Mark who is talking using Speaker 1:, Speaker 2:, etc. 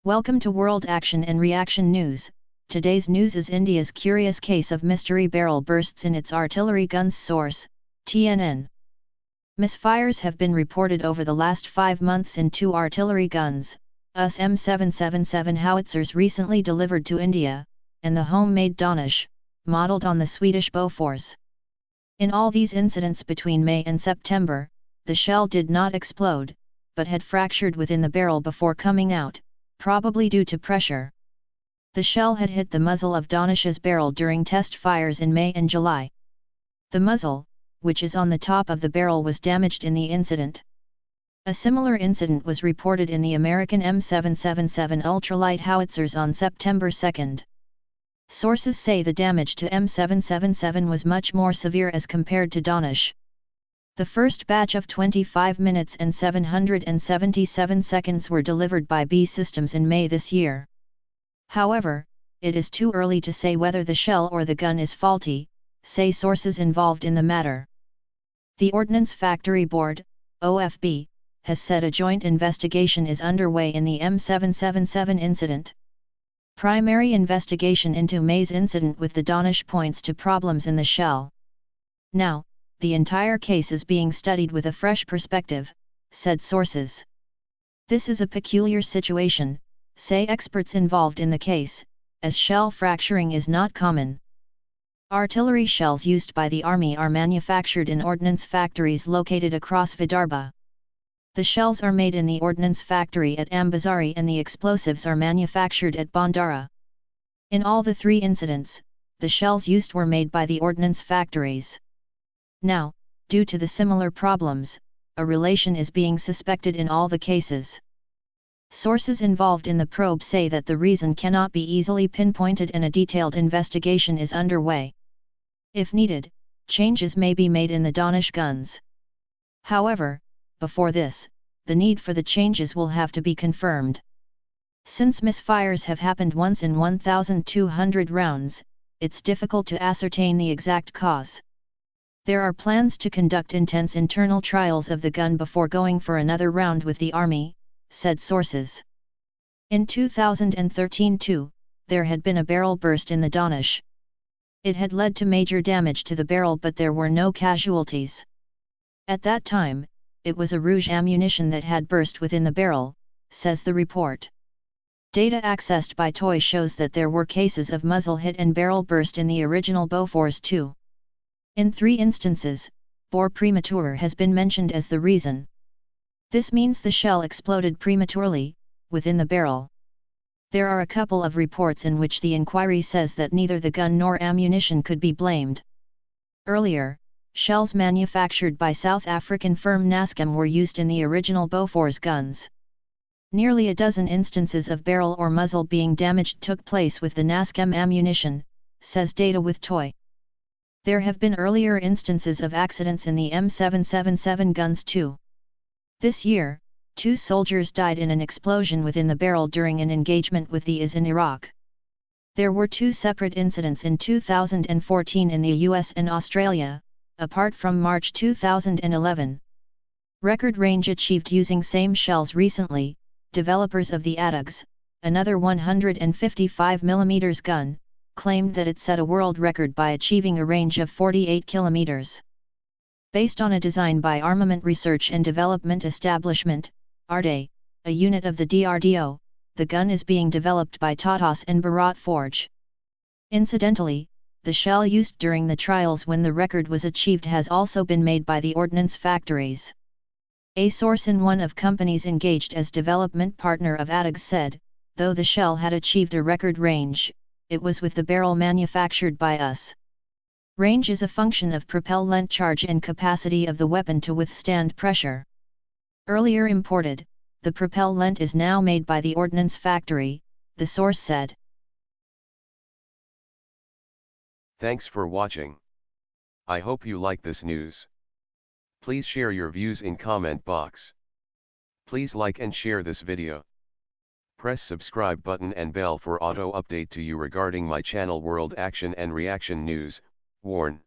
Speaker 1: Welcome to World Action and Reaction News. Today's news is India's curious case of mystery barrel bursts in its artillery guns. Source: TNN. Misfires have been reported over the last 5 months in 2 artillery guns, US M777 howitzers recently delivered to India, and the homemade Danish, modelled on the Swedish Bofors. In all these incidents between May and September, the shell did not explode, but had fractured within the barrel before coming out, probably due to pressure. The shell had hit the muzzle of Danish's barrel during test fires in May and July. The muzzle, which is on the top of the barrel, was damaged in the incident. A similar incident was reported in the American M777 ultralight howitzers on September 2. Sources say the damage to M777 was much more severe as compared to Danish. The first batch of 25 minutes and 777 seconds were delivered by B Systems in May this year. However, it is too early to say whether the shell or the gun is faulty, say sources involved in the matter. The Ordnance Factory Board, OFB, has said a joint investigation is underway in the M777 incident. Primary investigation into May's incident with the Danish points to problems in the shell. Now, the entire case is being studied with a fresh perspective, said sources. This is a peculiar situation, say experts involved in the case, as shell fracturing is not common. Artillery shells used by the Army are manufactured in ordnance factories located across Vidarbha. The shells are made in the ordnance factory at Ambazari and the explosives are manufactured at Bhandara. In all the 3 incidents, the shells used were made by the ordnance factories. Now, due to the similar problems, a relation is being suspected in all the cases. Sources involved in the probe say that the reason cannot be easily pinpointed and a detailed investigation is underway. If needed, changes may be made in the Danish guns. However, before this, the need for the changes will have to be confirmed. Since misfires have happened once in 1,200 rounds, it's difficult to ascertain the exact cause. There are plans to conduct intense internal trials of the gun before going for another round with the Army, said sources. In 2013 too, there had been a barrel burst in the Danish. It had led to major damage to the barrel but there were no casualties. At that time, it was a Rouge ammunition that had burst within the barrel, says the report. Data accessed by TOI shows that there were cases of muzzle hit and barrel burst in the original Bofors too. In 3 instances, bore premature has been mentioned as the reason. This means the shell exploded prematurely, within the barrel. There are a couple of reports in which the inquiry says that neither the gun nor ammunition could be blamed. Earlier, shells manufactured by South African firm NASCAM were used in the original Bofors guns. Nearly a dozen instances of barrel or muzzle being damaged took place with the NASCAM ammunition, says data with TOI. There have been earlier instances of accidents in the M777 guns too. This year, 2 soldiers died in an explosion within the barrel during an engagement with the IS in Iraq. There were 2 separate incidents in 2014 in the US and Australia, apart from March 2011. Record range achieved using same shells recently. Developers of the ADAGS, another 155mm gun, claimed that it set a world record by achieving a range of 48 km. Based on a design by Armament Research and Development Establishment, ARDE, a unit of the DRDO, the gun is being developed by Tatas and Bharat Forge. Incidentally, the shell used during the trials when the record was achieved has also been made by the ordnance factories. A source in one of companies engaged as development partner of ADAGS said, though the shell had achieved a record range, it was with the barrel manufactured by us. Range is a function of propellant charge and capacity of the weapon to withstand pressure. Earlier imported, the propellant is now made by the ordnance factory, the source said.
Speaker 2: Thanks for watching. I hope you like this news. Please share your views in comment box. Please like and share this video. Press subscribe button and bell for auto update to you regarding my channel World Action and Reaction News. Warn.